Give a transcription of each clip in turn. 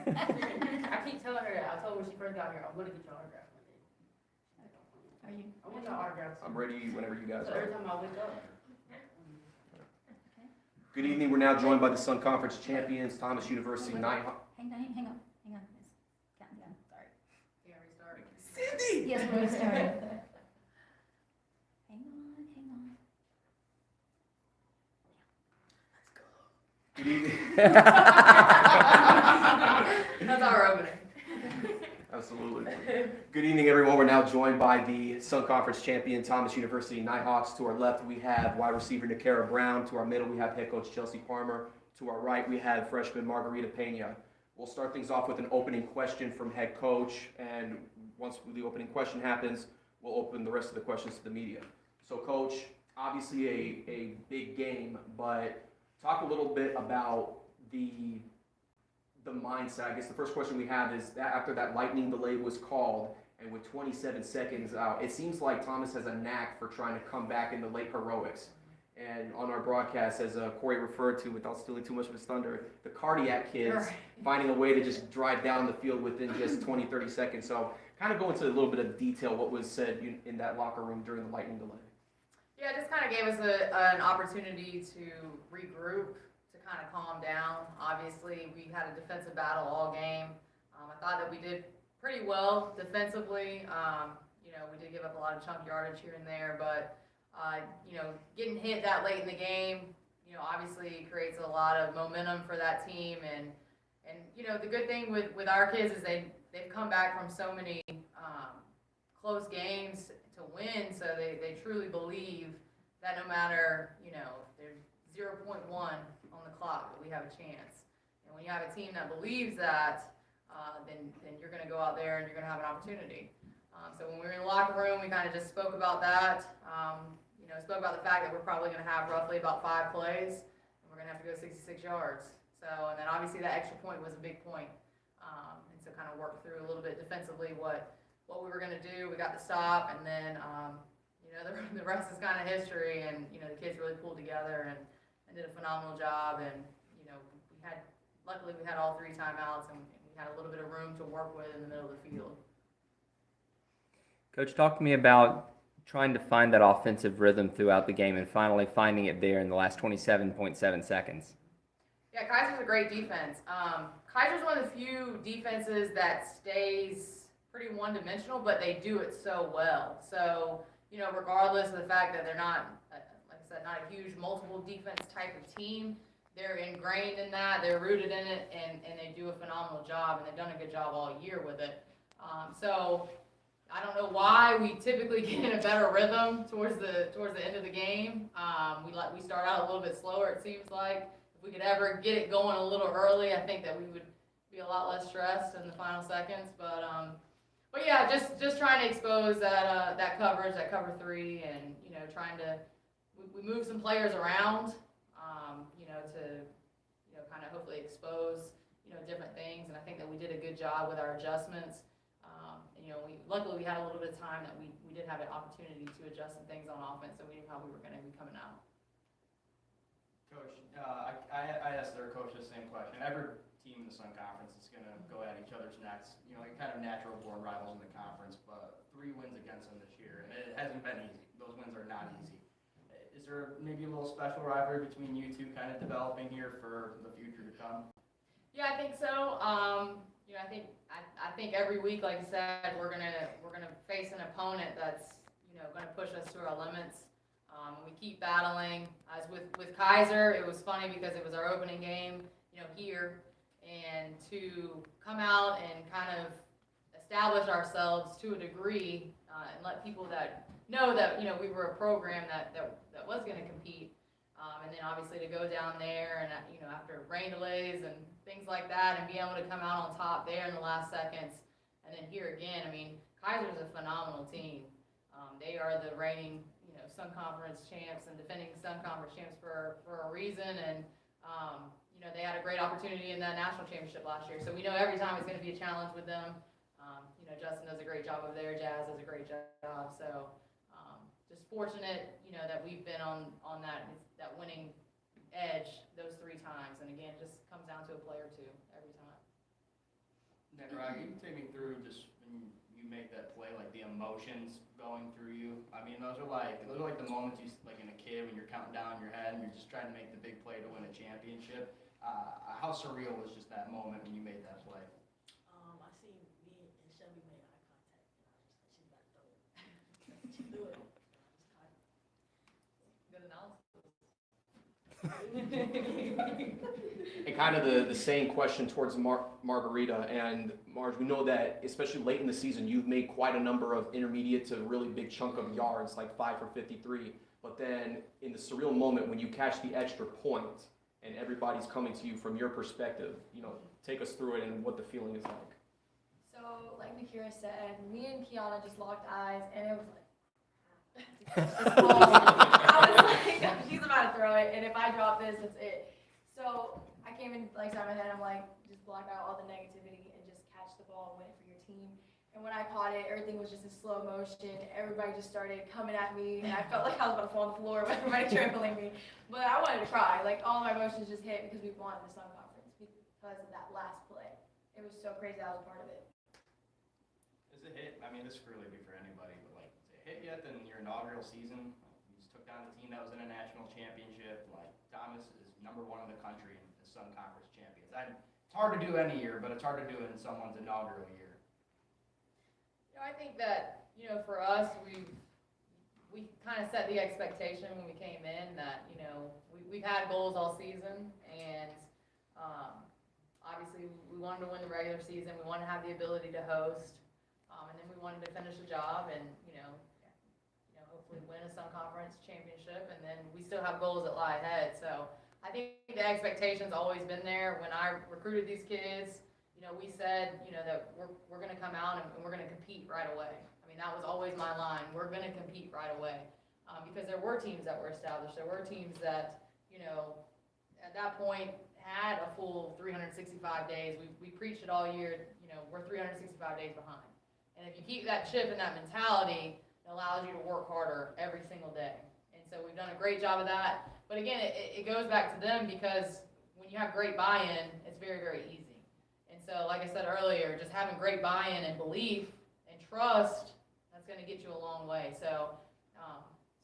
I keep telling her that. I told her when she first got here, I'm going to get your autograph one day. Are you? I want your autograph. I'm ready whenever you guys So every are. time I wake up. Good evening. We're now joined by the Sun Conference champions, Thomas University Nighthawks. Hang on, hang on. It's counting down, sorry. Yeah, restart. Cindy! Yes, we're restarting. Hang on. Good evening. That's our opening. Absolutely. Good evening, everyone. We're now joined by the Sun Conference champion, Thomas University Nighthawks. To our left, we have wide receiver Nakara Brown. To our middle, we have head coach Chelsea Palmer. To our right, we have freshman Margarita Pena. We'll start things off with an opening question from head coach, and once the opening question happens, we'll open the rest of the questions to the media. So, coach, obviously a big game, but talk a little bit about the mindset. I guess the first question we have is that after that lightning delay was called, and with 27 seconds out, it seems like Thomas has a knack for trying to come back in the late heroics. And on our broadcast, as Corey referred to, without stealing too much of his thunder, the cardiac kids finding a way to just drive down the field within just 20, 30 seconds. So kind of go into a little bit of detail what was said in that locker room during the lightning delay. Yeah, it just kind of gave us an opportunity to regroup, to kind of calm down. Obviously, we had a defensive battle all game. I thought that we did pretty well defensively. We did give up a lot of chunk yardage here and there, but getting hit that late in the game, obviously creates a lot of momentum for that team. And the good thing with our kids is they've come back from so many close games to win, so they truly believe that no matter, there's 0.1 on the clock, that we have a chance. And when you have a team that believes that, then you're going to go out there and you're going to have an opportunity. So when we were in the locker room, we kind of just spoke about that. Spoke about the fact that we're probably going to have roughly about 5 plays, and we're going to have to go 66 yards. So, and then obviously that extra point was a big point. And so kind of worked through a little bit defensively what we were going to do. We got the stop, and then, the rest is kind of history. And, the kids really pulled together and did a phenomenal job. And, luckily we had all 3 timeouts, and we had a little bit of room to work with in the middle of the field. Coach, talk to me about trying to find that offensive rhythm throughout the game and finally finding it there in the last 27.7 seconds. Yeah, Kaiser's a great defense. Kaiser's one of the few defenses that stays pretty one-dimensional, but they do it so well. So, regardless of the fact that they're not, like I said, not a huge multiple defense type of team, they're ingrained in that, they're rooted in it, and they do a phenomenal job, and they've done a good job all year with it. So I don't know why we typically get in a better rhythm towards the end of the game. We start out a little bit slower, it seems like. If we could ever get it going a little early, I think that we would be a lot less stressed in the final seconds. But yeah, just trying to expose that coverage, that cover 3, and trying to we move some players around, to kind of hopefully expose different things. And I think that we did a good job with our adjustments. Luckily we had a little bit of time that we did have an opportunity to adjust some things on offense, so we knew how we were going to be coming out. Coach, I asked their coach the same question. Every team in the Sun Conference is going to go at each other's necks, kind of natural-born rivals in the conference, but 3 wins against them this year, and it hasn't been easy. Those wins are not easy. Is there maybe a little special rivalry between you two kind of developing here for the future to come? Yeah, I think so. I think every week, like you said, we're gonna face an opponent that's gonna push us to our limits. We keep battling. As with Kaiser, it was funny because it was our opening game, here, and to come out and kind of establish ourselves to a degree, and let people that know that we were a program that was going to compete, and then obviously to go down there and after rain delays and things like that, and be able to come out on top there in the last seconds, and then here again. I mean, Kaiser's a phenomenal team. They are the reigning Sun Conference champs and defending Sun Conference champs for a reason, and they had a great opportunity in that national championship last year. So we know every time it's going to be a challenge with them. Justin does a great job over there. Jazz does a great job. So just fortunate, that we've been on that winning edge those 3 times. And again, it just comes down to a play or 2 every time. Nicaragua, can you take me through just when you make that play, like the emotions going through you? I mean, those are like the moments you like in a kid when you're counting down in your head and you're just trying to make the big play to win a championship. How surreal was just that moment when you made that play? I seen me and Shelby made eye contact, and I was just like, she's about to throw it. She threw it. Good analysis. And kind of the same question towards Margarita and Marge. We know that especially late in the season, you've made quite a number of intermediate to really big chunk of yards, like 5 for 53. But then in the surreal moment when you catch the extra point and everybody's coming to you from your perspective, take us through it and what the feeling is like. So, like Nakira said, me and Kiana just locked eyes, and it was like, I was like, she's about to throw it, and if I drop this, that's it. So, I came in, like, inside my head, I'm like, just block out all the negativity and just catch the ball and win it for your team. And when I caught it, everything was just in slow motion. Everybody just started coming at me, and I felt like I was about to fall on the floor with everybody trampling me. But I wanted to cry. Like, all my emotions just hit because we won the Sun Conference because of that last play. It was so crazy that I was a part of it. Is it hit? I mean, this could really be for anybody, but like, is it hit yet in your inaugural season? You just took down the team that was in a national championship. Like, Thomas is #1 in the country in the Sun Conference champions. It's hard to do any year, but it's hard to do it in someone's inaugural year. I think that, for us, we kind of set the expectation when we came in that, we've had goals all season, and obviously we wanted to win the regular season, we wanted to have the ability to host, and then we wanted to finish the job and, hopefully win a Sun Conference championship, and then we still have goals that lie ahead. So I think the expectation's always been there. When I recruited these kids, we said, that we're going to come out and we're going to compete right away. I mean, that was always my line. We're going to compete right away. Because there were teams that were established. There were teams that, at that point had a full 365 days. We preached it all year, we're 365 days behind. And if you keep that chip and that mentality, it allows you to work harder every single day. And so we've done a great job of that. But again, it goes back to them because when you have great buy-in, it's very, very easy. So like I said earlier, just having great buy-in and belief and trust, that's going to get you a long way. So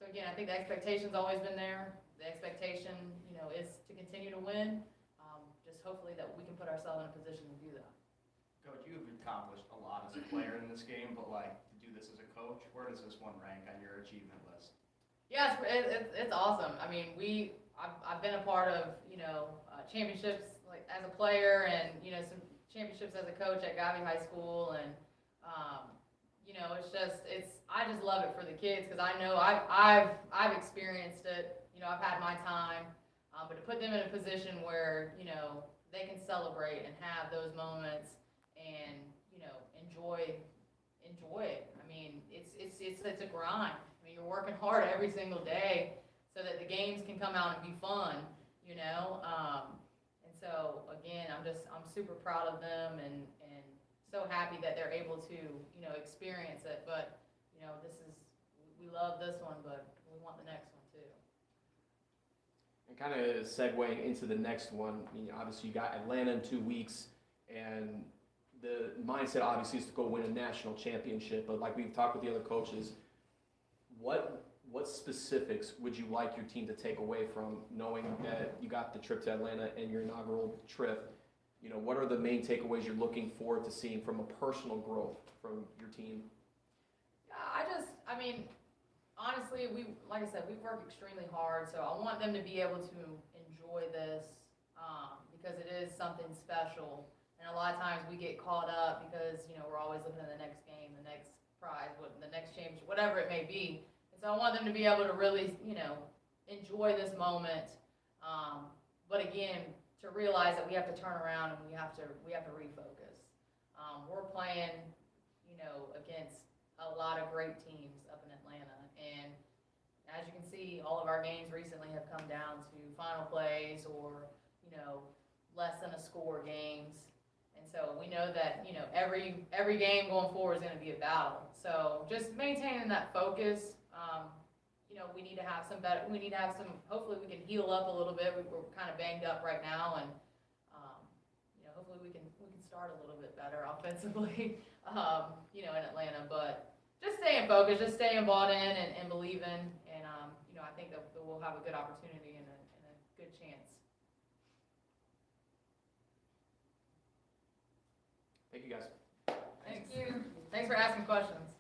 again, I think the expectation's always been there. The expectation, is to continue to win. Just hopefully that we can put ourselves in a position to do that. Coach, you've accomplished a lot as a player in this game, but like to do this as a coach, where does this one rank on your achievement list? Yeah, it's awesome. I mean, I've been a part of, championships like as a player and, some championships as a coach at Gavi High School, and I just love it for the kids because I know I've experienced it. I've had my time, but to put them in a position where they can celebrate and have those moments and enjoy it. I mean, it's a grind. I mean, you're working hard every single day so that the games can come out and be fun. So again, I'm super proud of them and so happy that they're able to, experience it. But, we love this one, but we want the next one too. And kind of segueing into the next one, I mean, obviously you got Atlanta in 2 weeks, and the mindset obviously is to go win a national championship. But like we've talked with the other coaches, what specifics would you like your team to take away from knowing that you got the trip to Atlanta and your inaugural trip? What are the main takeaways you're looking forward to seeing from a personal growth from your team? I mean, honestly, like I said, we've worked extremely hard, so I want them to be able to enjoy this because it is something special. And a lot of times we get caught up because, we're always looking at the next game, the next prize, the next championship, whatever it may be. And so I want them to be able to really, enjoy this moment. But again, to realize that we have to turn around and we have to refocus. We're playing, against a lot of great teams up in Atlanta. And as you can see, all of our games recently have come down to final plays or, less than a score games. And so we know that, every game going forward is going to be a battle. So just maintaining that focus. We need to have some, hopefully we can heal up a little bit. We're kind of banged up right now, and, hopefully we can start a little bit better offensively, you know, in Atlanta. But just staying focused, just staying bought in and believing, and you know, I think that we'll have a good opportunity and a good chance. Thank you, guys. Thanks. Thanks for asking questions.